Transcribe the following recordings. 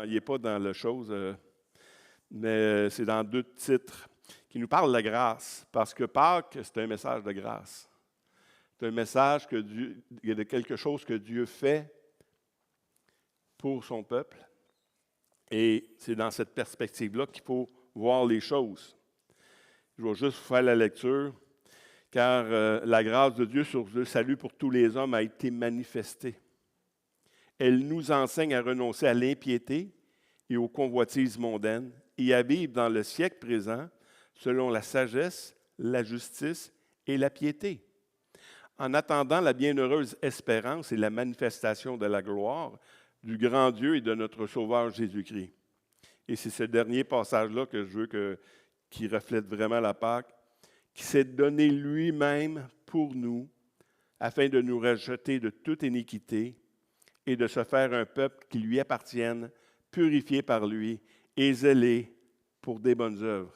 Il n'est pas dans la chose, mais c'est dans deux titres qui nous parlent de la grâce. Parce que Pâques, c'est un message de grâce. C'est un message de quelque chose que Dieu fait pour son peuple. Et c'est dans cette perspective-là qu'il faut voir les choses. Je vais juste vous faire la lecture. Car la grâce de Dieu sur le salut pour tous les hommes a été manifestée. Elle nous enseigne à renoncer à l'impiété et aux convoitises mondaines et à vivre dans le siècle présent selon la sagesse, la justice et la piété. En attendant la bienheureuse espérance et la manifestation de la gloire du grand Dieu et de notre Sauveur Jésus-Christ. Et c'est ce dernier passage-là que je veux qui reflète vraiment la Pâque, qui s'est donné lui-même pour nous, afin de nous racheter de toute iniquité et de se faire un peuple qui lui appartienne, purifié par lui et zélé pour des bonnes œuvres.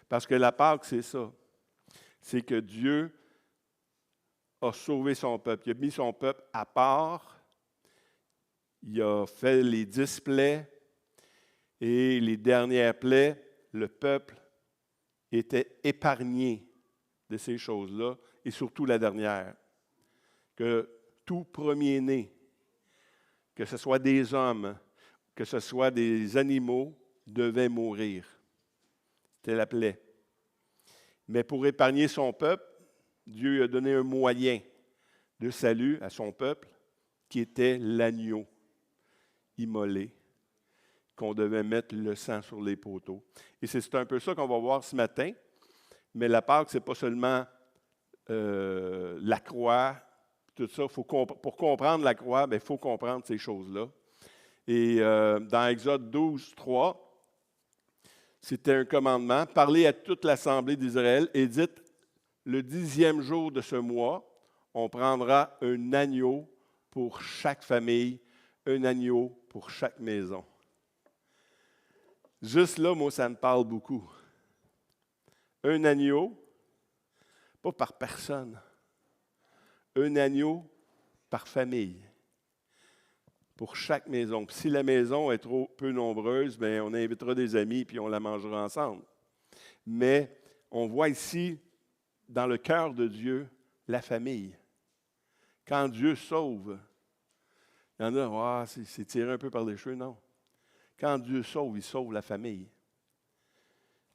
Parce que la Pâque, c'est ça. C'est que Dieu a sauvé son peuple. Il a mis son peuple à part. Il a fait les 10 plaies. Et les dernières plaies, le peuple était épargné de ces choses-là, et surtout la dernière, que tout premier-né, que ce soit des hommes, que ce soit des animaux, devait mourir. C'était la plaie. Mais pour épargner son peuple, Dieu a donné un moyen de salut à son peuple, qui était l'agneau immolé, qu'on devait mettre le sang sur les poteaux. Et c'est un peu ça qu'on va voir ce matin. Mais la Pâque, ce n'est pas seulement la croix, tout ça. Pour comprendre la croix, il faut comprendre ces choses-là. Et dans Exode 12, 3, c'était un commandement. Parlez à toute l'assemblée d'Israël et dites, le 10e jour de ce mois, on prendra un agneau pour chaque famille, un agneau pour chaque maison. Juste là, moi, ça me parle beaucoup. Un agneau, pas par personne. Un agneau par famille. Pour chaque maison. Puis si la maison est trop peu nombreuse, bien, on invitera des amis puis on la mangera ensemble. Mais on voit ici, dans le cœur de Dieu, la famille. Quand Dieu sauve, il y en a, c'est tiré un peu par les cheveux, non. Quand Dieu sauve, il sauve la famille.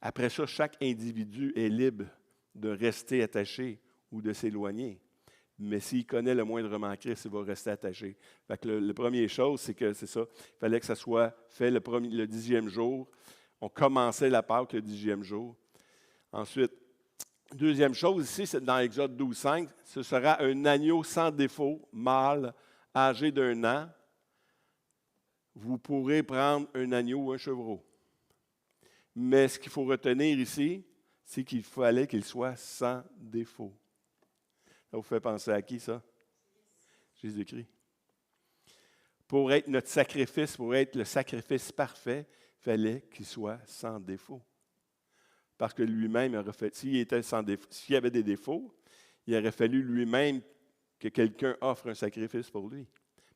Après ça, chaque individu est libre de rester attaché ou de s'éloigner. Mais s'il connaît le moindrement Christ, il va rester attaché. Fait que la première chose, c'est que c'est ça. Il fallait que ça soit fait le 10e jour. On commençait la Pâque le 10e jour. Ensuite, deuxième chose ici, c'est dans Exode 12, 5, ce sera un agneau sans défaut, mâle, âgé d'1 an. Vous pourrez prendre un agneau ou un chevreau. Mais ce qu'il faut retenir ici, c'est qu'il fallait qu'il soit sans défaut. Ça vous fait penser à qui, ça? Jésus-Christ. Pour être notre sacrifice, pour être le sacrifice parfait, il fallait qu'il soit sans défaut. Parce que lui-même aurait fait, s'il y avait des défauts, il aurait fallu lui-même que quelqu'un offre un sacrifice pour lui,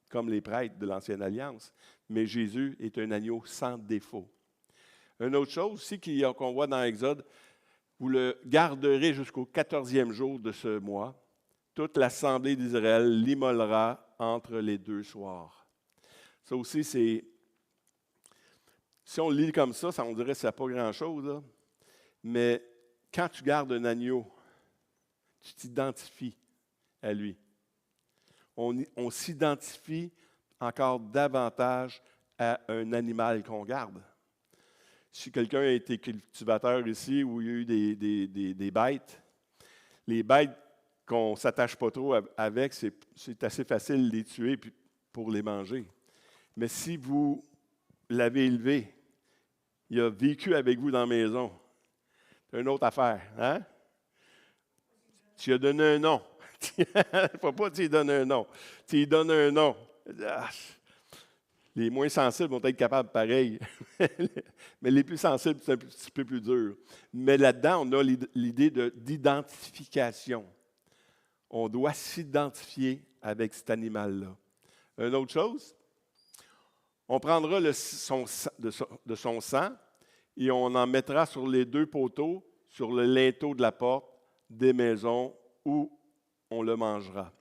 comme les prêtres de l'Ancienne Alliance. Mais Jésus est un agneau sans défaut. Une autre chose aussi qu'on voit dans Exode, vous le garderez jusqu'au 14e jour de ce mois. Toute l'assemblée d'Israël l'immolera entre les 2 soirs. Ça aussi, si on le lit comme ça, on dirait que ça n'a pas grand-chose. Là. Mais quand tu gardes un agneau, tu t'identifies à lui. On s'identifie encore davantage à un animal qu'on garde. Si quelqu'un a été cultivateur ici où il y a eu des bêtes, les bêtes qu'on ne s'attache pas trop avec, c'est assez facile de les tuer pour les manger. Mais si vous l'avez élevé, il a vécu avec vous dans la maison, c'est une autre affaire. Hein? Tu lui as donné un nom. Il ne faut pas que tu lui donnes un nom. Tu lui donnes un nom. Les moins sensibles vont être capables pareil. Mais les plus sensibles, c'est un petit peu plus dur. Mais là-dedans, on a l'idée d'identification. On doit s'identifier avec cet animal-là. Une autre chose, On prendra de son sang et on en mettra sur les 2 poteaux, sur le linteau de la porte des maisons où on le mangera.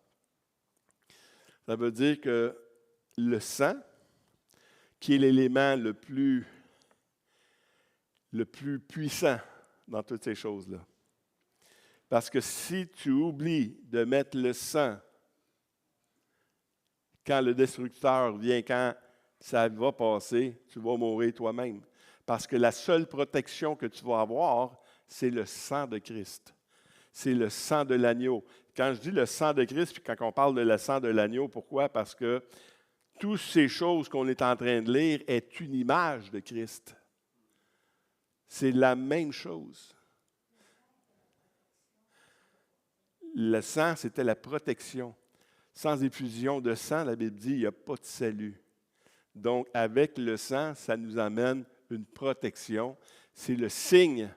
Ça veut dire que le sang, qui est l'élément le plus puissant dans toutes ces choses-là. Parce que si tu oublies de mettre le sang quand le destructeur vient, quand ça va passer, tu vas mourir toi-même. Parce que la seule protection que tu vas avoir, c'est le sang de Christ. C'est le sang de l'agneau. Quand je dis le sang de Christ, puis quand on parle de le sang de l'agneau, pourquoi? Parce que toutes ces choses qu'on est en train de lire est une image de Christ. C'est la même chose. Le sang, c'était la protection. Sans effusion de sang, la Bible dit, il n'y a pas de salut. Donc, avec le sang, ça nous amène une protection. C'est le signe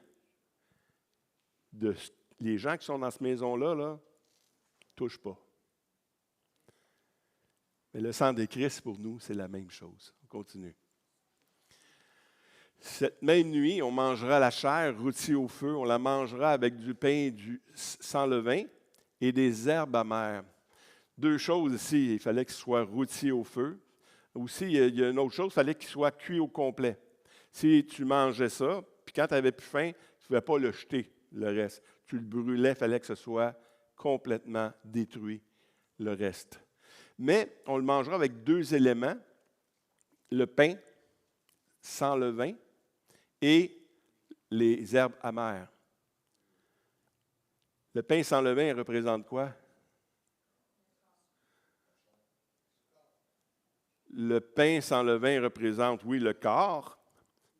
de les gens qui sont dans cette maison-là, ne touchent pas. Mais le sang de Christ, pour nous, c'est la même chose. On continue. Cette même nuit, on mangera la chair rôtie au feu. On la mangera avec du pain sans levain et des herbes amères. 2 choses ici. Il fallait qu'il soit rôti au feu. Aussi, il y a une autre chose, il fallait qu'il soit cuit au complet. Si tu mangeais ça, puis quand tu n'avais plus faim, tu ne pouvais pas le jeter, le reste. Tu le brûlais, il fallait que ce soit complètement détruit, le reste. Mais on le mangera avec 2 éléments, le pain sans levain et les herbes amères. Le pain sans levain représente quoi? Le pain sans levain représente, oui, le corps,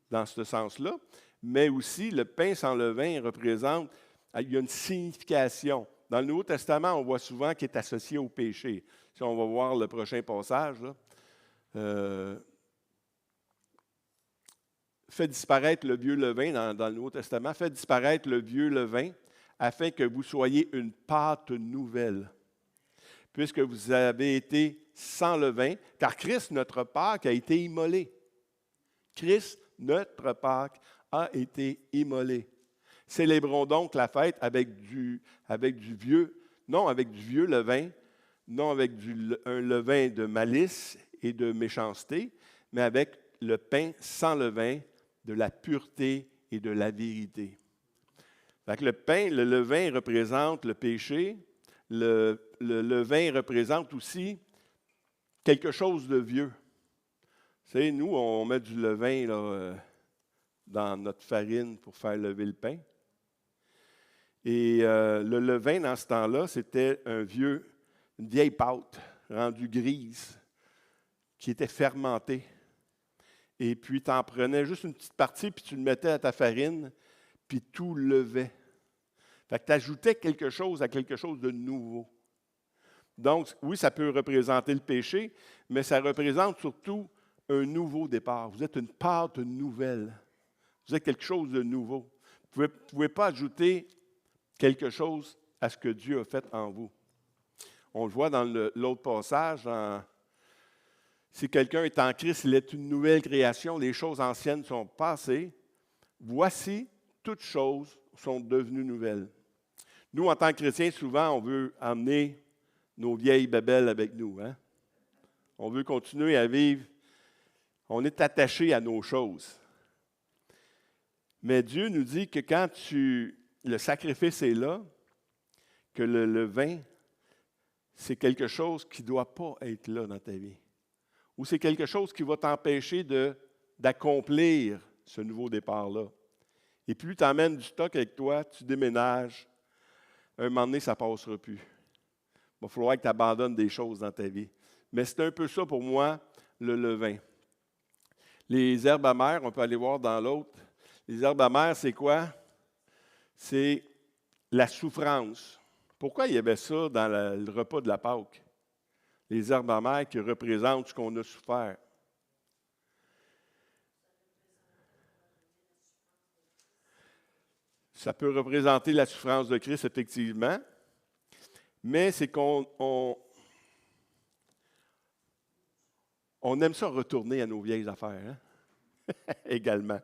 dans ce sens-là, mais aussi le pain sans levain représente, il y a une signification. Dans le Nouveau Testament, on voit souvent qu'il est associé au péché. Si on va voir le prochain passage, là, fait disparaître le vieux levain dans le Nouveau Testament, fait disparaître le vieux levain afin que vous soyez une pâte nouvelle, puisque vous avez été sans levain, car Christ, notre Pâque, a été immolé. Christ, notre Pâque, a été immolé. Célébrons donc la fête avec du vieux levain, non avec un levain de malice et de méchanceté, mais avec le pain sans levain, de la pureté et de la vérité. Donc le levain représente le péché. Le levain représente aussi quelque chose de vieux. Vous savez, nous, on met du levain là, dans notre farine pour faire lever le pain. Et le levain, dans ce temps-là, c'était une vieille pâte rendue grise qui était fermentée. Et puis, tu en prenais juste une petite partie, puis tu le mettais à ta farine, puis tout levait. Fait que tu ajoutais quelque chose à quelque chose de nouveau. Donc, oui, ça peut représenter le péché, mais ça représente surtout un nouveau départ. Vous êtes une pâte nouvelle. Vous êtes quelque chose de nouveau. Vous ne pouvez pas ajouter quelque chose à ce que Dieu a fait en vous. On le voit dans l'autre passage, si quelqu'un est en Christ, il est une nouvelle création, les choses anciennes sont passées. Voici, toutes choses sont devenues nouvelles. Nous, en tant que chrétiens, souvent, on veut emmener nos vieilles babelles avec nous. Hein? On veut continuer à vivre. On est attaché à nos choses. Mais Dieu nous dit que quand le sacrifice est là, que le vin, c'est quelque chose qui ne doit pas être là dans ta vie. Ou c'est quelque chose qui va t'empêcher d'accomplir ce nouveau départ-là. Et plus tu emmènes du stock avec toi, tu déménages, un moment donné, ça ne passera plus. Il va falloir que tu abandonnes des choses dans ta vie. Mais c'est un peu ça pour moi, le levain. Les herbes amères, on peut aller voir dans l'autre. Les herbes amères, c'est quoi? C'est la souffrance. Pourquoi il y avait ça dans le repas de la Pâque? Les herbes amères qui représentent ce qu'on a souffert. Ça peut représenter la souffrance de Christ, effectivement, mais c'est qu'on On aime ça retourner à nos vieilles affaires, hein? Également.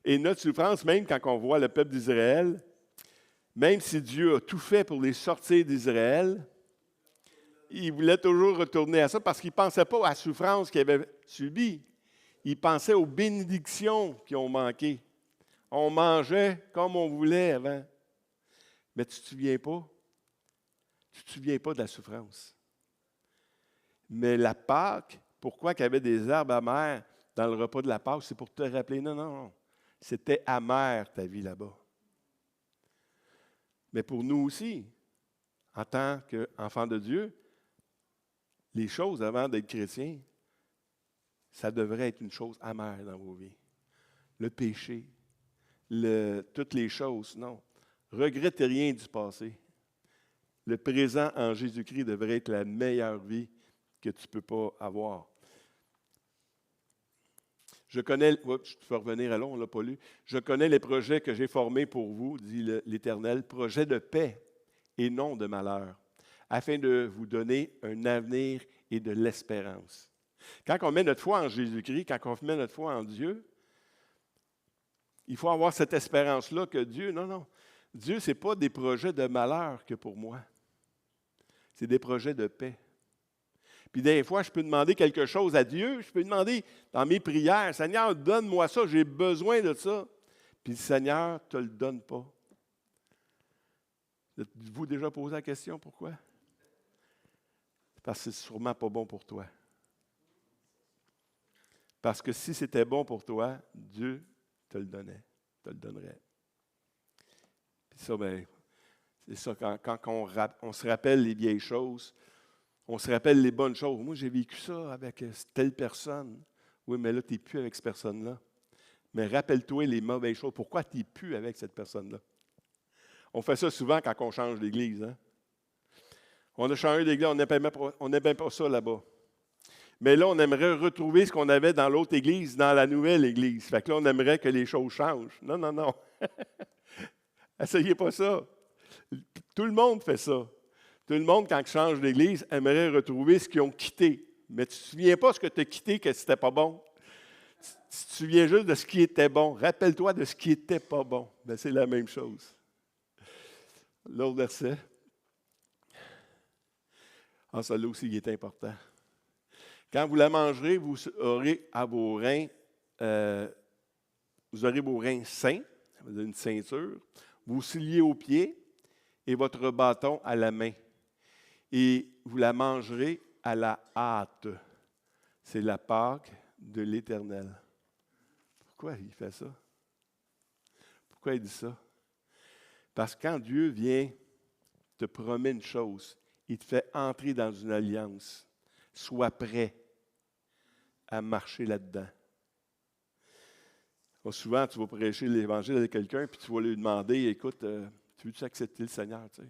Et notre souffrance, même quand on voit le peuple d'Israël, même si Dieu a tout fait pour les sortir d'Israël, il voulait toujours retourner à ça parce qu'il ne pensait pas à la souffrance qu'il avait subie. Il pensait aux bénédictions qui ont manqué. On mangeait comme on voulait avant. Mais tu ne te souviens pas? Tu ne te souviens pas de la souffrance. Mais la Pâque, pourquoi il y avait des herbes amères dans le repas de la Pâque? C'est pour te rappeler, non. C'était amer ta vie là-bas. Mais pour nous aussi, en tant qu'enfants de Dieu, les choses avant d'être chrétien, ça devrait être une chose amère dans vos vies. Le péché, toutes les choses, non. Regrettez rien du passé. Le présent en Jésus-Christ devrait être la meilleure vie que tu ne peux pas avoir. Je connais, je peux revenir à là, on ne l'a pas lu. Je connais les projets que j'ai formés pour vous, dit l'Éternel, projets de paix et non de malheur, afin de vous donner un avenir et de l'espérance. Quand on met notre foi en Jésus-Christ, quand on met notre foi en Dieu, il faut avoir cette espérance-là que Dieu, non, Dieu, ce n'est pas des projets de malheur que pour moi. C'est des projets de paix. Puis des fois, je peux demander quelque chose à Dieu, je peux demander dans mes prières, Seigneur, donne-moi ça, j'ai besoin de ça. Puis le Seigneur ne te le donne pas. Êtes-vous déjà posé la question, pourquoi? Parce que c'est sûrement pas bon pour toi. Parce que si c'était bon pour toi, Dieu te le donnait, te le donnerait. Puis ça, bien, c'est ça, quand on se rappelle les vieilles choses, on se rappelle les bonnes choses. Moi, j'ai vécu ça avec telle personne. Oui, mais là, tu n'es plus avec cette personne-là. Mais rappelle-toi les mauvaises choses. Pourquoi tu n'es plus avec cette personne-là? On fait ça souvent quand on change d'église. Hein? On a changé d'église, on n'aimait pas ça là-bas. Mais là, on aimerait retrouver ce qu'on avait dans l'autre église, dans la nouvelle église. Fait que là, on aimerait que les choses changent. Non. Essayez pas ça. Tout le monde fait ça. Tout le monde, quand il change d'église, aimerait retrouver ce qu'ils ont quitté. Mais tu ne te souviens pas ce que tu as quitté, que ce n'était pas bon. Tu te souviens juste de ce qui était bon. Rappelle-toi de ce qui n'était pas bon. Bien, c'est la même chose. L'autre verset. Celui-là aussi, il est important. Quand vous la mangerez, vous aurez vos reins saints, ça veut dire une ceinture, vous souliez aux pieds et votre bâton à la main. Et vous la mangerez à la hâte. C'est la Pâque de l'Éternel. Pourquoi il fait ça? Pourquoi il dit ça? Parce que quand Dieu vient te promet une chose, il te fait entrer dans une alliance. Sois prêt à marcher là-dedans. Souvent, tu vas prêcher l'Évangile avec quelqu'un, puis tu vas lui demander, écoute, tu veux-tu accepter le Seigneur? Tu sais?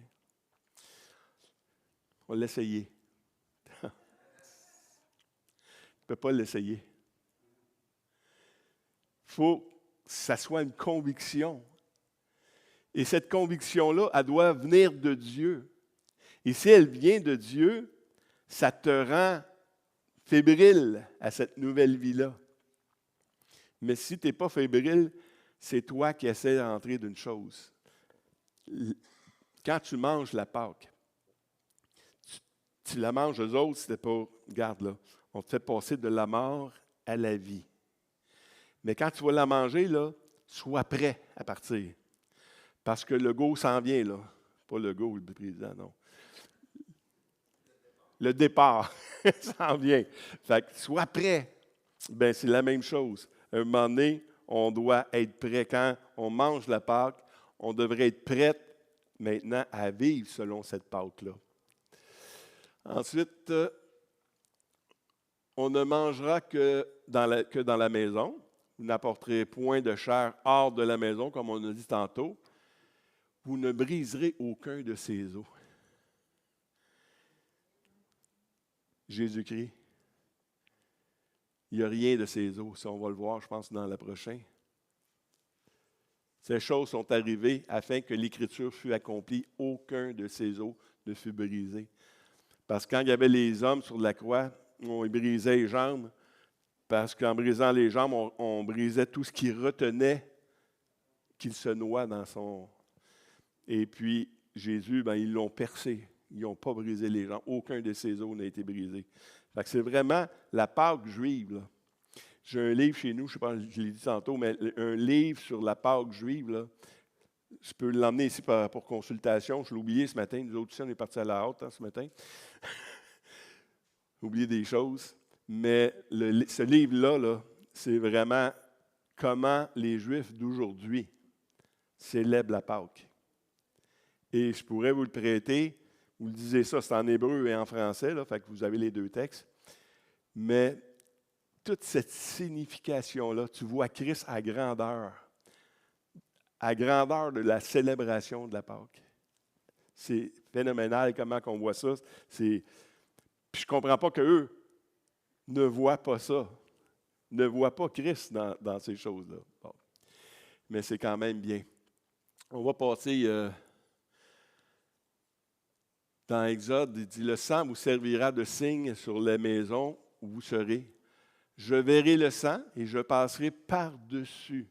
On va l'essayer. Tu ne peux pas l'essayer. Il faut que ça soit une conviction. Et cette conviction-là, elle doit venir de Dieu. Et si elle vient de Dieu, ça te rend fébrile à cette nouvelle vie-là. Mais si tu n'es pas fébrile, c'est toi qui essaies d'entrer d'une chose. Quand tu manges la Pâque, tu la manges aux autres, c'était pas, regarde là, on te fait passer de la mort à la vie. Mais quand tu vas la manger, là, sois prêt à partir. Parce que le go s'en vient, là. Pas le go, le président, non. Le départ s'en vient. Fait que sois prêt. Bien, c'est la même chose. À un moment donné, on doit être prêt. Quand on mange la Pâque, on devrait être prêt maintenant à vivre selon cette Pâque-là. Ensuite, on ne mangera que dans la maison. Vous n'apporterez point de chair hors de la maison, comme on a dit tantôt. Vous ne briserez aucun de ses os. Jésus-Christ, il n'y a rien de ses os. Ça, on va le voir, je pense, dans la prochaine. Ces choses sont arrivées afin que l'Écriture fût accomplie. Aucun de ses os ne fut brisé. Parce que quand il y avait les hommes sur la croix, on lui brisait les jambes, parce qu'en brisant les jambes, on brisait tout ce qui retenait qu'il se noie dans son... Et puis, Jésus, ils l'ont percé. Ils n'ont pas brisé les jambes. Aucun de ses os n'a été brisé. Fait que c'est vraiment la Pâque juive, là. J'ai un livre chez nous, je ne sais pas, je l'ai dit tantôt, mais un livre sur la Pâque juive, là. Je peux l'emmener ici pour consultation. Je l'ai oublié ce matin. Nous autres, on est partis à la hâte ce matin. Oublié des choses. Mais ce livre-là, là, c'est vraiment comment les Juifs d'aujourd'hui célèbrent la Pâque. Et je pourrais vous le prêter. Vous le disiez ça, c'est en hébreu et en français, là, fait que vous avez les deux textes. Mais toute cette signification-là, tu vois Christ à grandeur de la célébration de la Pâque. C'est phénoménal comment on voit ça. Puis je ne comprends pas qu'eux ne voient pas ça, ne voient pas Christ dans ces choses-là. Bon. Mais c'est quand même bien. On va passer dans Exode, il dit « Le sang vous servira de signe sur les maisons où vous serez. Je verrai le sang et je passerai par-dessus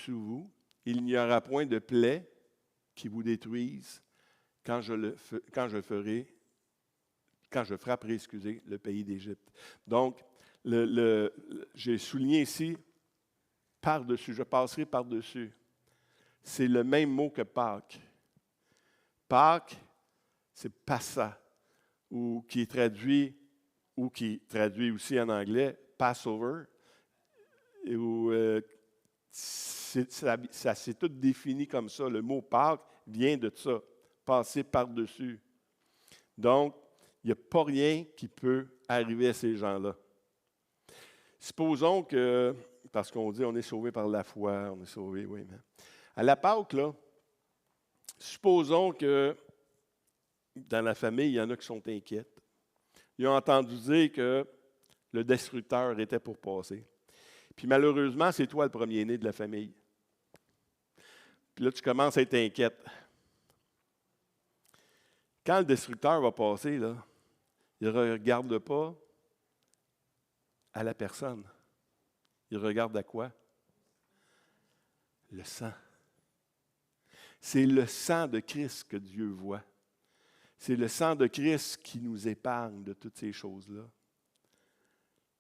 vous. Il n'y aura point de plaie qui vous détruise quand je frapperai, le pays d'Égypte. » Donc, j'ai souligné ici, par-dessus, je passerai par-dessus. C'est le même mot que Pâques. Pâques, c'est Passa, qui traduit aussi en anglais Passover, ça s'est tout défini comme ça. Le mot Pâques vient de ça, passer par-dessus. Donc, il n'y a pas rien qui peut arriver à ces gens-là. Supposons que, parce qu'on dit on est sauvé par la foi, on est sauvé, oui, mais à la Pâque, là, supposons que dans la famille, il y en a qui sont inquiètes. Ils ont entendu dire que le destructeur était pour passer. Puis malheureusement, c'est toi le premier-né de la famille. Puis là, tu commences à être inquiète. Quand le destructeur va passer, là, il ne regarde pas à la personne. Il regarde à quoi? Le sang. C'est le sang de Christ que Dieu voit. C'est le sang de Christ qui nous épargne de toutes ces choses-là.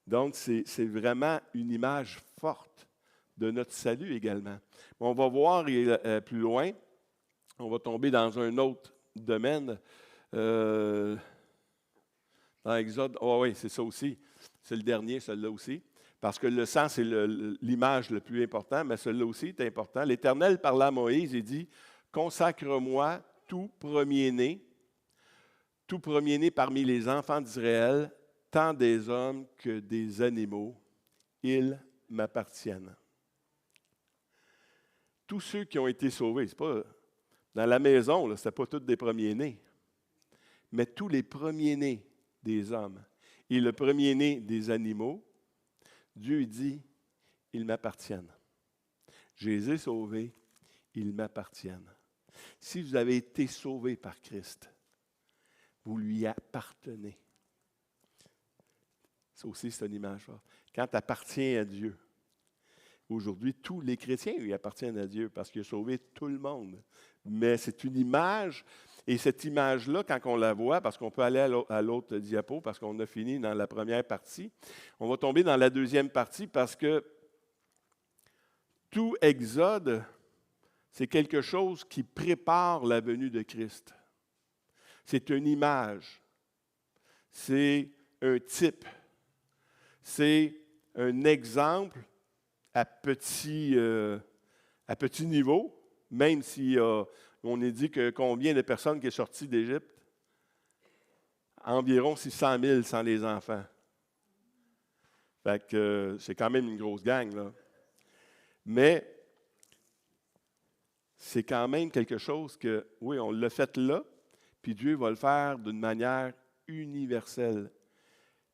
Donc, c'est vraiment une image forte de notre salut également. On va voir plus loin, on va tomber dans un autre domaine. Dans Exode, oui, c'est ça aussi. C'est le dernier, celui-là aussi. Parce que le sang, c'est l'image le plus important, mais celui-là aussi est important. L'Éternel parla à Moïse et dit, « Consacre-moi tout premier-né parmi les enfants d'Israël, tant des hommes que des animaux, ils m'appartiennent. » Tous ceux qui ont été sauvés, c'est pas dans la maison, ce n'était pas tous des premiers-nés, mais tous les premiers-nés des hommes et le premier-né des animaux, Dieu dit, ils m'appartiennent. Je les ai sauvés, ils m'appartiennent. Si vous avez été sauvés par Christ, vous lui appartenez. Ça aussi, c'est une image forte. Quand tu appartiens à Dieu, aujourd'hui, tous les chrétiens lui appartiennent à Dieu parce qu'il a sauvé tout le monde. Mais c'est une image, et cette image-là, quand on la voit, parce qu'on peut aller à l'autre diapo, parce qu'on a fini dans la première partie, on va tomber dans la deuxième partie parce que tout Exode, c'est quelque chose qui prépare la venue de Christ. C'est une image, c'est un type, c'est un exemple à petit niveau, même si on est dit que combien de personnes qui sont sorties d'Égypte? Environ 600 000 sans les enfants. Fait que c'est quand même une grosse gang, là. Mais c'est quand même quelque chose que, oui, on l'a fait là, puis Dieu va le faire d'une manière universelle.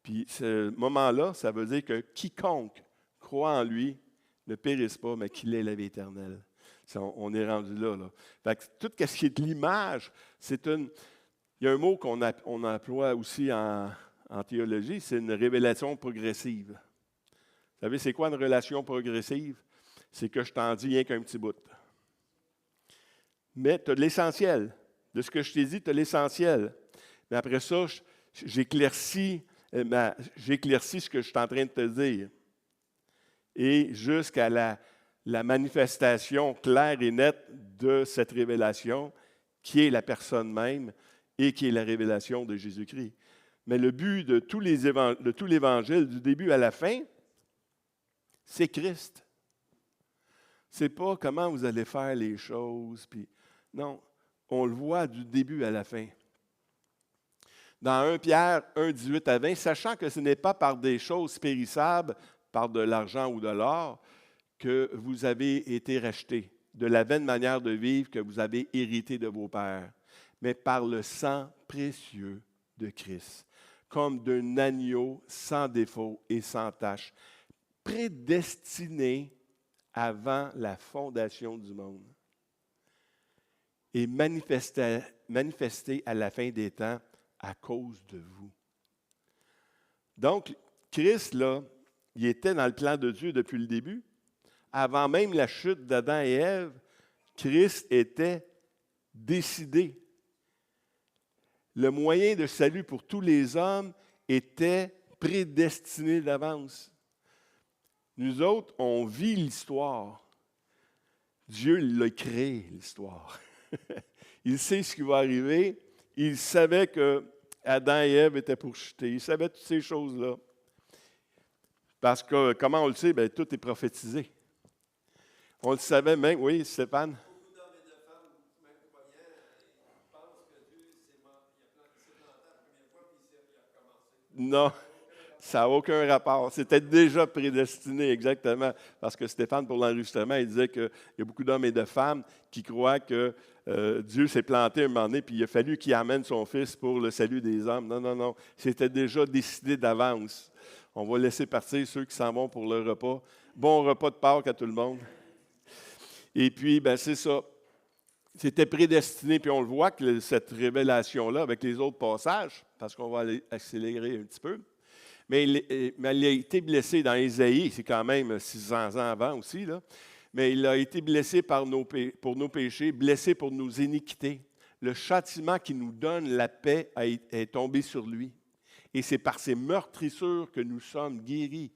Puis ce moment-là, ça veut dire que quiconque croit en lui ne périsse pas, mais qu'il ait la vie éternelle. On est rendu là. Fait que tout ce qui est de l'image, c'est une... Il y a un mot on emploie aussi en théologie, c'est une révélation progressive. Vous savez, c'est quoi une relation progressive? C'est que je t'en dis rien qu'un petit bout. Mais tu as de l'essentiel. De ce que je t'ai dit, tu as l'essentiel. Mais après ça, j'éclaircis ce que je suis en train de te dire. Et jusqu'à la manifestation claire et nette de cette révélation, qui est la personne même et qui est la révélation de Jésus-Christ. Mais le but de tout l'Évangile, du début à la fin, c'est Christ. Ce n'est pas comment vous allez faire les choses. Non, on le voit du début à la fin. Dans 1 Pierre 1, 18 à 20, sachant que ce n'est pas par des choses périssables, par de l'argent ou de l'or, que vous avez été rachetés, de la vaine manière de vivre que vous avez hérité de vos pères, mais par le sang précieux de Christ, comme d'un agneau sans défaut et sans tache, prédestiné avant la fondation du monde et manifesté à la fin des temps à cause de vous. Donc, Christ, là, il était dans le plan de Dieu depuis le début. Avant même la chute d'Adam et Ève, Christ était décidé. Le moyen de salut pour tous les hommes était prédestiné d'avance. Nous autres, on vit l'histoire. Dieu l'a créé, l'histoire. Il sait ce qui va arriver. Il savait que Adam et Ève étaient pour chuter. Il savait toutes ces choses-là. Parce que, comment on le sait? Bien, tout est prophétisé. On le savait même, oui, Stéphane? Beaucoup d'hommes et de femmes, même croyants, ils pensent que Dieu s'est planté la première fois, puis il a recommencé. Non, ça n'a aucun rapport. C'était déjà prédestiné, exactement. Parce que Stéphane, pour l'enregistrement, il disait qu'il y a beaucoup d'hommes et de femmes qui croient que Dieu s'est planté un moment donné, puis il a fallu qu'il amène son Fils pour le salut des hommes. Non, non, non. C'était déjà décidé d'avance. On va laisser partir ceux qui s'en vont pour le repas. Bon repas de Pâques à tout le monde. Et puis, ben c'est ça. C'était prédestiné, puis on le voit que cette révélation-là, avec les autres passages, parce qu'on va aller accélérer un petit peu, mais il a été blessé dans Ésaïe, c'est quand même 600 ans avant aussi, là, mais il a été blessé pour nos péchés, blessé pour nos iniquités. Le châtiment qui nous donne la paix est tombé sur lui. Et c'est par ses meurtrissures que nous sommes guéris.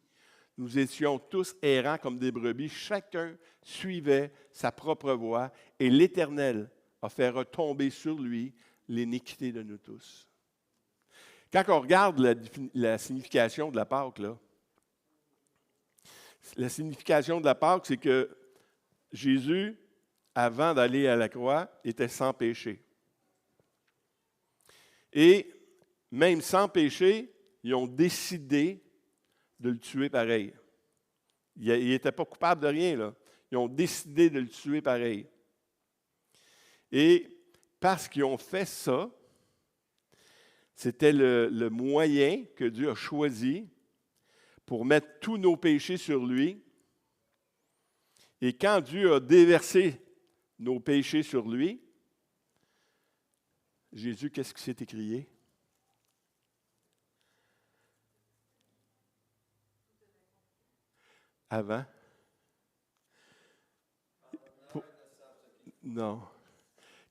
Nous étions tous errants comme des brebis, chacun suivait sa propre voie, et l'Éternel a fait retomber sur lui l'iniquité de nous tous. Quand on regarde la signification de la Pâque, là, la signification de la Pâque, c'est que Jésus, avant d'aller à la croix, était sans péché. Et même sans péché, ils ont décidé de le tuer pareil. Il n'était pas coupable de rien, là. Ils ont décidé de le tuer pareil. Et parce qu'ils ont fait ça, c'était le moyen que Dieu a choisi pour mettre tous nos péchés sur lui. Et quand Dieu a déversé nos péchés sur lui, Jésus, qu'est-ce qui s'est écrié? Avant? Non.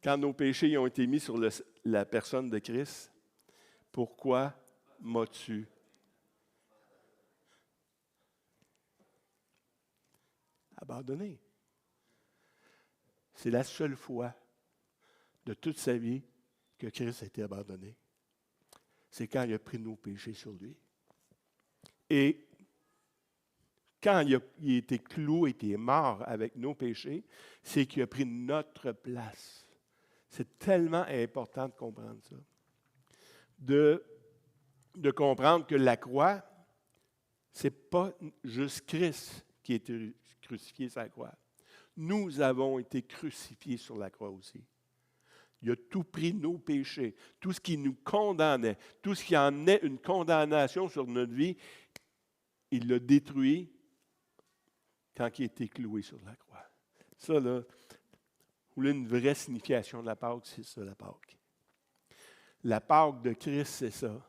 Quand nos péchés ont été mis sur la personne de Christ, pourquoi m'as-tu abandonné? C'est la seule fois de toute sa vie que Christ a été abandonné. C'est quand il a pris nos péchés sur lui. Et quand il a été cloué, il est mort avec nos péchés, c'est qu'il a pris notre place. C'est tellement important de comprendre ça. De comprendre que la croix, ce n'est pas juste Christ qui a été crucifié sur la croix. Nous avons été crucifiés sur la croix aussi. Il a tout pris nos péchés, tout ce qui nous condamnait, tout ce qui en est une condamnation sur notre vie, il l'a détruit quand il a été cloué sur la croix. Ça, là, vous voulez une vraie signification de la Pâque, c'est ça la Pâque. La Pâque de Christ, c'est ça.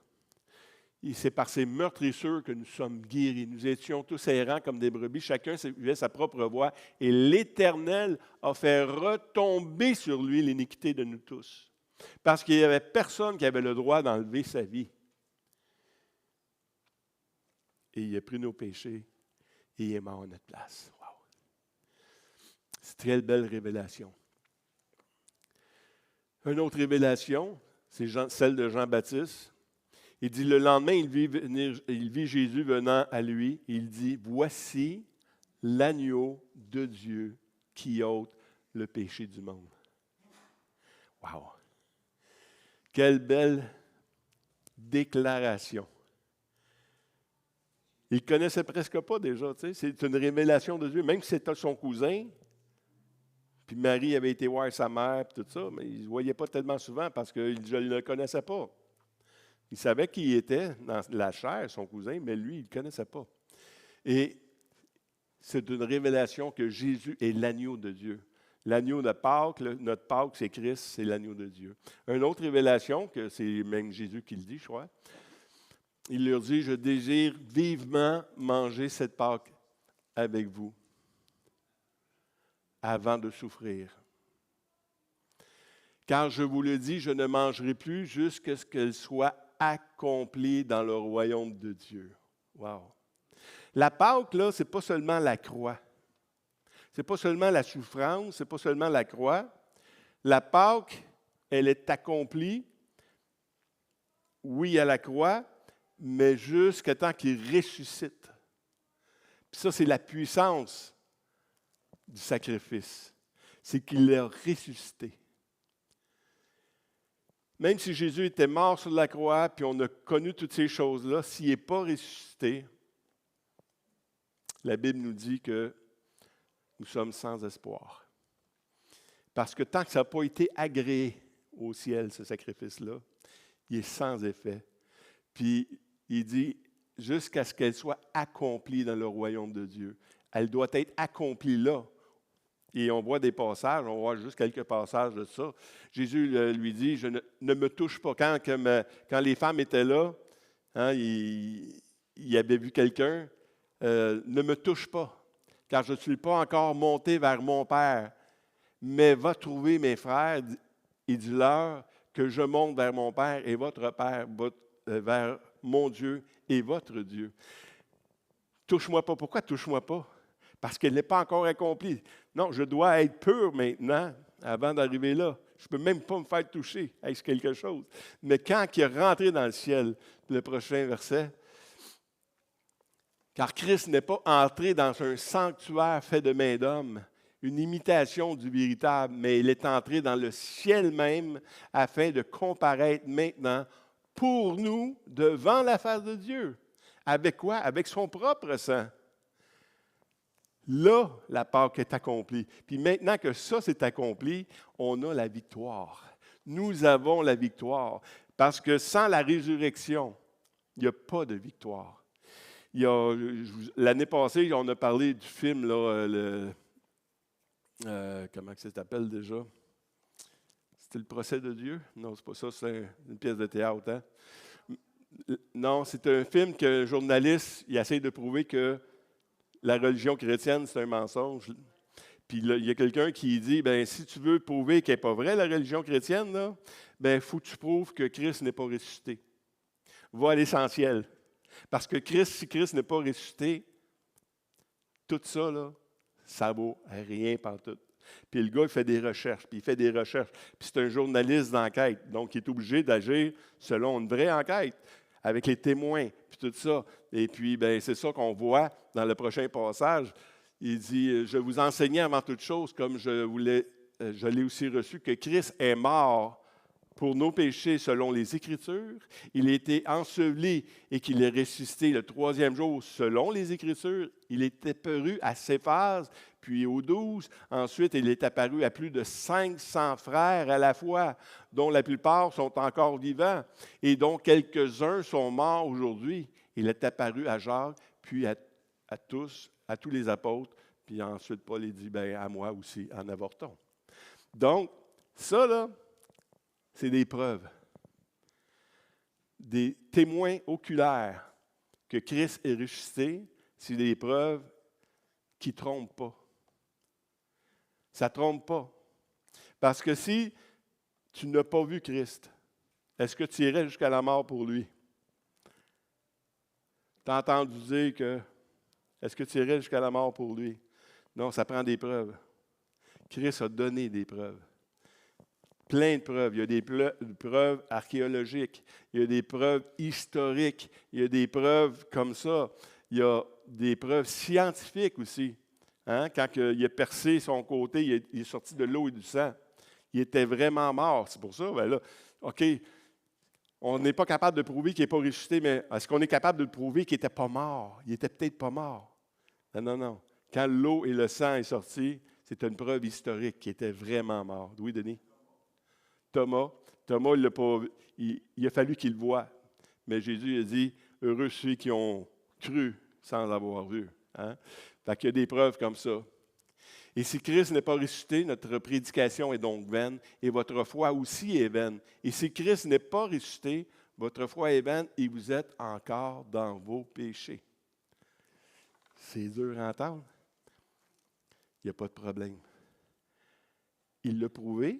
Et c'est par ses meurtrissures que nous sommes guéris. Nous étions tous errants comme des brebis, chacun suivait sa propre voie, et l'Éternel a fait retomber sur lui l'iniquité de nous tous. Parce qu'il n'y avait personne qui avait le droit d'enlever sa vie. Et il a pris nos péchés et il est mort à notre place. Wow. C'est une très belle révélation. Une autre révélation, c'est celle de Jean-Baptiste. Il dit, le lendemain, il vit Jésus venant à lui. Il dit, voici l'agneau de Dieu qui ôte le péché du monde. Wow! Quelle belle déclaration. Il ne connaissait presque pas déjà. Tu sais, c'est une révélation de Dieu. Même si c'était son cousin, puis Marie avait été voir sa mère, et tout ça, mais il ne se voyait pas tellement souvent parce que je ne le connaissais pas. Il savait qui il était dans la chair, son cousin, mais lui, il ne le connaissait pas. Et c'est une révélation que Jésus est l'agneau de Dieu. L'agneau de Pâques, notre Pâques, c'est Christ, c'est l'agneau de Dieu. Une autre révélation, que c'est même Jésus qui le dit, je crois, il leur dit, je désire vivement manger cette Pâque avec vous avant de souffrir. Car je vous le dis, je ne mangerai plus jusqu'à ce qu'elle soit accomplie dans le royaume de Dieu. Wow! La Pâque, là, ce n'est pas seulement la croix. Ce n'est pas seulement la souffrance, ce n'est pas seulement la croix. La Pâque, elle est accomplie, oui, à la croix, mais jusqu'à temps qu'il ressuscite. Puis ça, c'est la puissance du sacrifice. C'est qu'il a ressuscité. Même si Jésus était mort sur la croix, puis on a connu toutes ces choses-là, s'il n'est pas ressuscité, la Bible nous dit que nous sommes sans espoir. Parce que tant que ça n'a pas été agréé au ciel, ce sacrifice-là, il est sans effet. Puis il dit, jusqu'à ce qu'elle soit accomplie dans le royaume de Dieu. Elle doit être accomplie là. Et on voit des passages, on voit juste quelques passages de ça. Jésus lui dit, ne me touche pas. Quand les femmes étaient là, hein, il avait vu quelqu'un, ne me touche pas, car je ne suis pas encore monté vers mon Père, mais va trouver mes frères et dis-leur que je monte vers mon Père et votre Père, vers mon Dieu et votre Dieu. Touche-moi pas. Pourquoi touche-moi pas? Parce qu'elle n'est pas encore accomplie. Non, je dois être pur maintenant avant d'arriver là. Je ne peux même pas me faire toucher avec quelque chose. Mais quand il est rentré dans le ciel, le prochain verset, car Christ n'est pas entré dans un sanctuaire fait de main d'homme, une imitation du véritable, mais il est entré dans le ciel même afin de comparaître maintenant pour nous devant la face de Dieu. Avec quoi? Avec son propre sang. Là, la Pâque est accomplie. Puis maintenant que ça s'est accompli, on a la victoire. Nous avons la victoire. Parce que sans la résurrection, il n'y a pas de victoire. L'année passée, on a parlé du film, là, comment ça s'appelle déjà? C'était le procès de Dieu? Non, c'est pas ça, c'est une pièce de théâtre. Hein? Non, c'est un film qu'un journaliste il essaie de prouver que la religion chrétienne, c'est un mensonge. Puis là, il y a quelqu'un qui dit, bien, si tu veux prouver qu'elle n'est pas vraie, la religion chrétienne, là, bien, il faut que tu prouves que Christ n'est pas ressuscité. Va à l'essentiel. Parce que si Christ n'est pas ressuscité, tout ça, là, ça vaut rien pantoute. Puis le gars, il fait des recherches, puis c'est un journaliste d'enquête, donc il est obligé d'agir selon une vraie enquête, avec les témoins, puis tout ça. Et puis, bien, c'est ça qu'on voit dans le prochain passage. Il dit, je vous enseignais avant toute chose, comme je l'ai aussi reçu, que Christ est mort pour nos péchés selon les Écritures. Il a été enseveli et qu'il est ressuscité le troisième jour selon les Écritures. Il est apparu à Céphase, puis aux 12. Ensuite, il est apparu à plus de 500 frères à la fois, dont la plupart sont encore vivants et dont quelques-uns sont morts aujourd'hui. Il est apparu à Jacques, puis à tous les apôtres, puis ensuite Paul dit, bien, à moi aussi, en avortons. Donc, ça, là, c'est des preuves. des témoins oculaires que Christ est ressuscité, c'est des preuves qui ne trompent pas. Ça ne trompe pas. Parce que si tu n'as pas vu Christ, est-ce que tu irais jusqu'à la mort pour lui? Tu as entendu dire que, est-ce que tu irais jusqu'à la mort pour lui? Non, ça prend des preuves. Christ a donné des preuves. Plein de preuves. Il y a des preuves archéologiques, il y a des preuves historiques, il y a des preuves comme ça. Il y a des preuves scientifiques aussi. Hein? Quand il a percé son côté, il est sorti de l'eau et du sang. Il était vraiment mort. C'est pour ça, ben là, OK, on n'est pas capable de prouver qu'il n'est pas ressuscité, mais est-ce qu'on est capable de prouver qu'il n'était pas mort? Il n'était peut-être pas mort. Non, non, non. Quand l'eau et le sang est sorti, c'est une preuve historique qu'il était vraiment mort. Oui, Denis? Thomas, il a fallu qu'il le voie. Mais Jésus a dit, heureux ceux qui ont cru sans avoir vu. Hein? Fait qu'il y a des preuves comme ça. Et si Christ n'est pas ressuscité, notre prédication est donc vaine, et votre foi aussi est vaine. Et si Christ n'est pas ressuscité, votre foi est vaine, et vous êtes encore dans vos péchés. C'est dur à entendre. Il n'y a pas de problème. Il l'a prouvé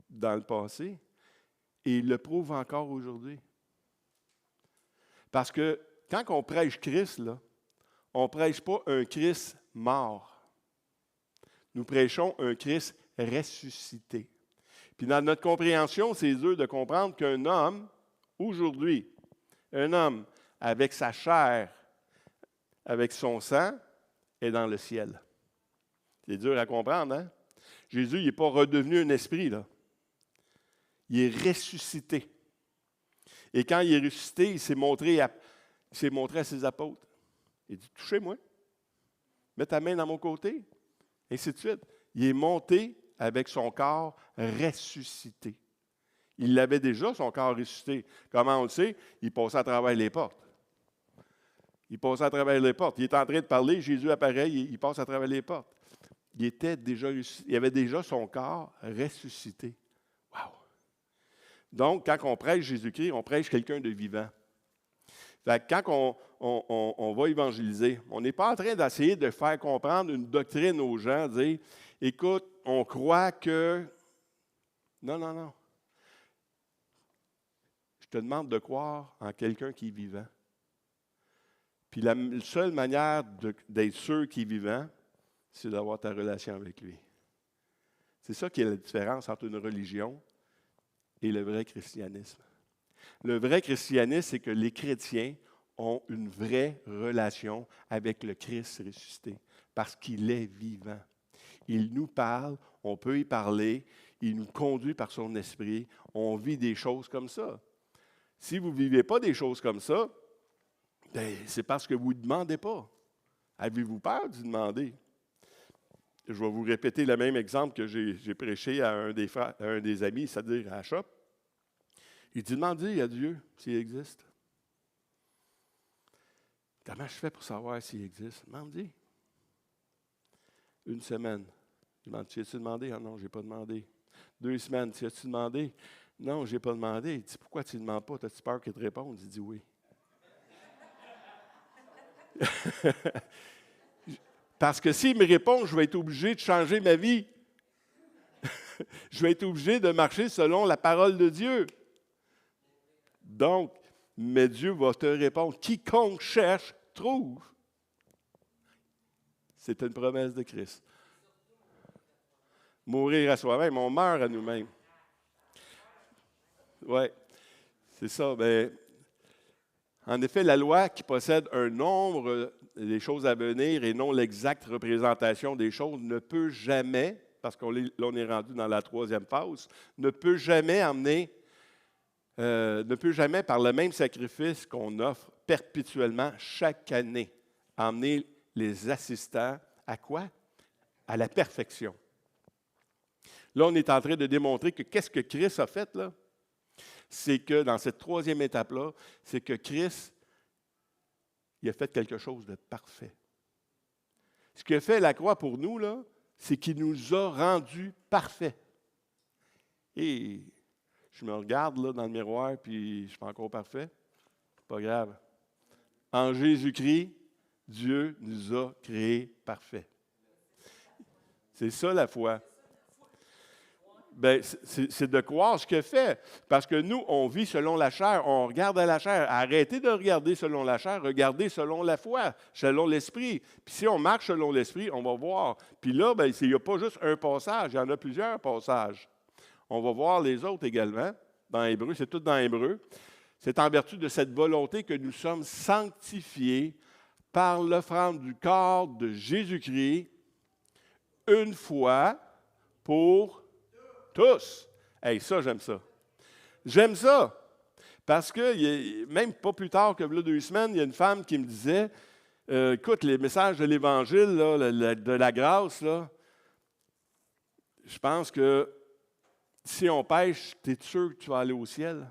dans le passé, et il le prouve encore aujourd'hui. Parce que quand on prêche Christ, là, on ne prêche pas un Christ mort. Nous prêchons un Christ ressuscité. Puis dans notre compréhension, c'est dur de comprendre qu'un homme, aujourd'hui, un homme avec sa chair, avec son sang, est dans le ciel. C'est dur à comprendre, hein? Jésus, il n'est pas redevenu un esprit, là. Il est ressuscité. Et quand il est ressuscité, il s'est montré à ses apôtres. Il dit, touchez-moi. Mets ta main dans mon côté. Et ainsi de suite. Il est monté avec son corps ressuscité. Il l'avait déjà, son corps ressuscité. Comment on le sait? Il passait à travers les portes. Il passait à travers les portes. Il est en train de parler, Jésus apparaît, il passe à travers les portes. Il était déjà ressuscité. Il avait déjà son corps ressuscité. Wow! Donc, quand on prêche Jésus-Christ, on prêche quelqu'un de vivant. Fait que quand on va évangéliser, on n'est pas en train d'essayer de faire comprendre une doctrine aux gens, dire, écoute, on croit que... Non, non, non. Je te demande de croire en quelqu'un qui est vivant. Puis la seule manière d'être sûr qu'il est vivant, c'est d'avoir ta relation avec lui. C'est ça qui est la différence entre une religion et le vrai christianisme. Le vrai christianisme, c'est que les chrétiens ont une vraie relation avec le Christ ressuscité, parce qu'il est vivant. Il nous parle, on peut y parler, il nous conduit par son esprit, on vit des choses comme ça. Si vous ne vivez pas des choses comme ça, bien, c'est parce que vous ne demandez pas. Avez-vous peur de demander? Je vais vous répéter le même exemple que j'ai prêché à un des amis, c'est-à-dire à Shop. Il dit, demandez à Dieu s'il existe. Comment je fais pour savoir s'il existe? Demandez. Une semaine. Je demande, tu as-tu demandé? Ah non, je n'ai pas demandé. 2 semaines, tu as-tu demandé? Non, je n'ai pas demandé. Il dit, pourquoi tu ne demandes pas? As-tu peur qu'il te réponde? Il dit oui. Parce que s'il me répond, je vais être obligé de changer ma vie. Je vais être obligé de marcher selon la parole de Dieu. Donc, mais Dieu va te répondre. Quiconque cherche, trouve. C'est une promesse de Christ. Mourir à soi-même, on meurt à nous-mêmes. Oui, c'est ça. Mais, en effet, la loi qui possède un nombre des choses à venir et non l'exacte représentation des choses ne peut jamais, parce qu'on est rendu dans la 3e phase, ne peut jamais par le même sacrifice qu'on offre perpétuellement chaque année, emmener les assistants à quoi? À la perfection. Là, on est en train de démontrer que qu'est-ce que Christ a fait, là? C'est que dans cette 3e étape-là, c'est que Christ, il a fait quelque chose de parfait. Ce que fait la croix pour nous, là, c'est qu'il nous a rendus parfaits. Et Je me regarde là, dans le miroir, puis je suis pas encore parfait. Pas grave. En Jésus-Christ, Dieu nous a créés parfaits. C'est ça la foi. Ben, c'est de croire ce qu'il fait. Parce que nous, on vit selon la chair, on regarde à la chair. Arrêtez de regarder selon la chair, regardez selon la foi, selon l'esprit. Puis si on marche selon l'esprit, on va voir. Puis là, ben, il n'y a pas juste un passage, il y en a plusieurs passages. On va voir les autres également, dans Hébreu, c'est tout dans Hébreu. C'est en vertu de cette volonté que nous sommes sanctifiés par l'offrande du corps de Jésus-Christ, une fois pour tous. Hey, ça, j'aime ça. J'aime ça. Parce que, même pas plus tard que là, 2 semaines, il y a une femme qui me disait, écoute, les messages de l'Évangile, là, de la grâce, là, je pense que si on pêche, tu es sûr que tu vas aller au ciel?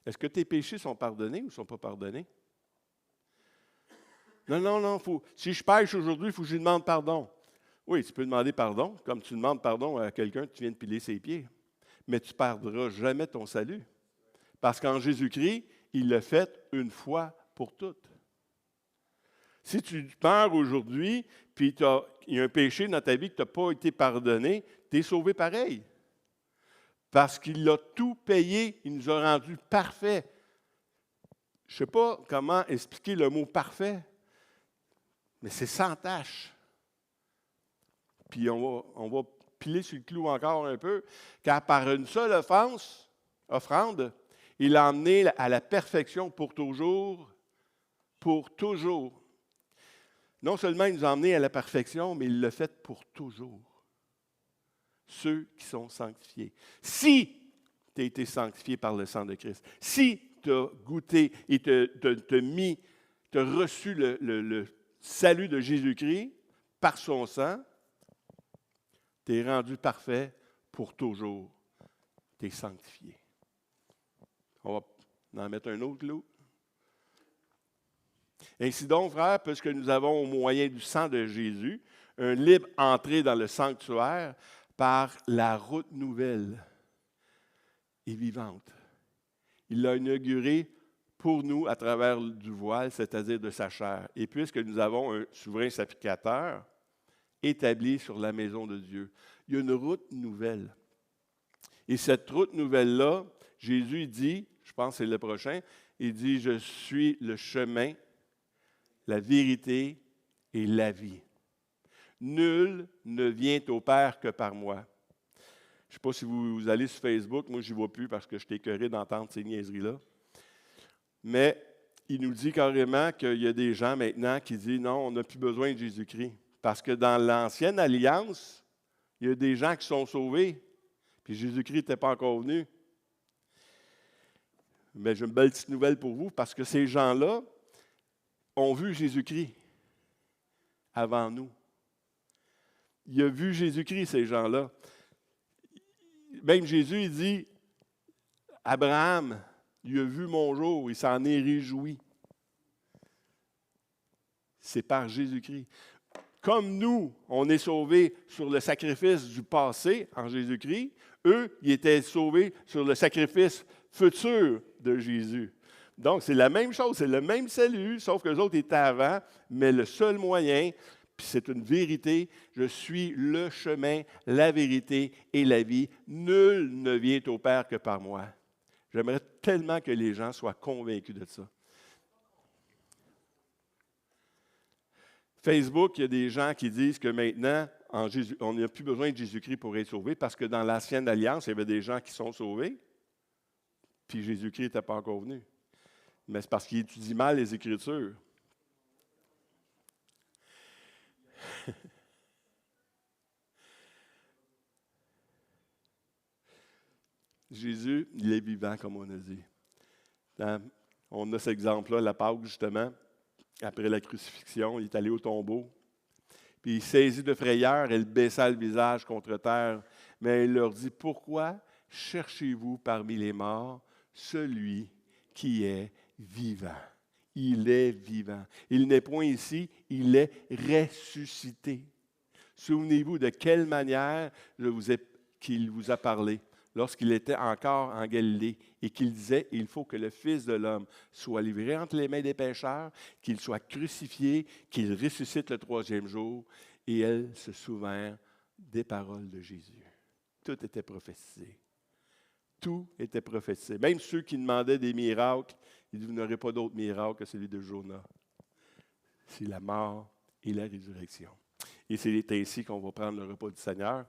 Est-ce que tes péchés sont pardonnés ou ne sont pas pardonnés? Non. Si je pêche aujourd'hui, il faut que je lui demande pardon. Oui, tu peux demander pardon, comme tu demandes pardon à quelqu'un que tu viens de piler ses pieds. Mais tu ne perdras jamais ton salut. Parce qu'en Jésus-Christ, il l'a fait une fois pour toutes. Si tu meurs aujourd'hui, puis il y a un péché dans ta vie que tu n'as pas été pardonné, tu es sauvé pareil. Parce qu'il a tout payé, il nous a rendus parfaits. Je ne sais pas comment expliquer le mot parfait, mais c'est sans tâche. Puis on va piler sur le clou encore un peu, car par une seule offrande, il a emmené à la perfection pour toujours, pour toujours. Non seulement il nous a emmenés à la perfection, mais il l'a fait pour toujours. Ceux qui sont sanctifiés. Si tu as été sanctifié par le sang de Christ, si tu as goûté et tu as reçu le salut de Jésus-Christ par son sang, tu es rendu parfait pour toujours. Tu es sanctifié. On va en mettre un autre clou. Ainsi donc, frères, puisque nous avons au moyen du sang de Jésus un libre entrée dans le sanctuaire par la route nouvelle et vivante. Il l'a inaugurée pour nous à travers du voile, c'est-à-dire de sa chair. Et puisque nous avons un souverain sacrificateur établi sur la maison de Dieu, il y a une route nouvelle. Et cette route nouvelle-là, Jésus dit, je pense que c'est le prochain, il dit, je suis le chemin, la vérité et la vie. Nul ne vient au Père que par moi. Je ne sais pas si vous allez sur Facebook, moi je n'y vois plus parce que je suis écœuré d'entendre ces niaiseries-là. Mais il nous dit carrément qu'il y a des gens maintenant qui disent non, on n'a plus besoin de Jésus-Christ. Parce que dans l'ancienne alliance, il y a des gens qui sont sauvés, puis Jésus-Christ n'était pas encore venu. Mais j'ai une belle petite nouvelle pour vous, parce que ces gens-là ont vu Jésus-Christ avant nous. Il a vu Jésus-Christ, ces gens-là. Même Jésus, il dit, Abraham, il a vu mon jour, il s'en est réjoui. C'est par Jésus-Christ. Comme nous, on est sauvés sur le sacrifice du passé en Jésus-Christ, eux, ils étaient sauvés sur le sacrifice futur de Jésus. Donc, c'est la même chose, c'est le même salut, sauf que les autres étaient avant, mais le seul moyen, puis c'est une vérité, je suis le chemin, la vérité et la vie. Nul ne vient au Père que par moi. J'aimerais tellement que les gens soient convaincus de ça. Facebook, il y a des gens qui disent que maintenant, on n'a plus besoin de Jésus-Christ pour être sauvé, parce que dans l'ancienne alliance, il y avait des gens qui sont sauvés, puis Jésus-Christ n'était pas encore venu. Mais c'est parce qu'il étudie mal les Écritures. Jésus, il est vivant, comme on a dit. On a cet exemple-là, la Pâque, justement. Après la crucifixion, il est allé au tombeau. Puis il saisit de frayeur, il baissa le visage contre terre. Mais il leur dit, pourquoi cherchez-vous parmi les morts celui qui est vivant? Il est vivant. Il n'est point ici, il est ressuscité. Souvenez-vous de quelle manière qu'il vous a parlé. lorsqu'il était encore en Galilée, et qu'il disait, il faut que le Fils de l'homme soit livré entre les mains des pécheurs, qu'il soit crucifié, qu'il ressuscite le troisième jour. Et elles se souvinrent des paroles de Jésus. Tout était prophétisé. Tout était prophétisé. Même ceux qui demandaient des miracles, ils vous n'aurez pas d'autre miracle que celui de Jonas. C'est la mort et la résurrection. Et c'est ainsi qu'on va prendre le repas du Seigneur.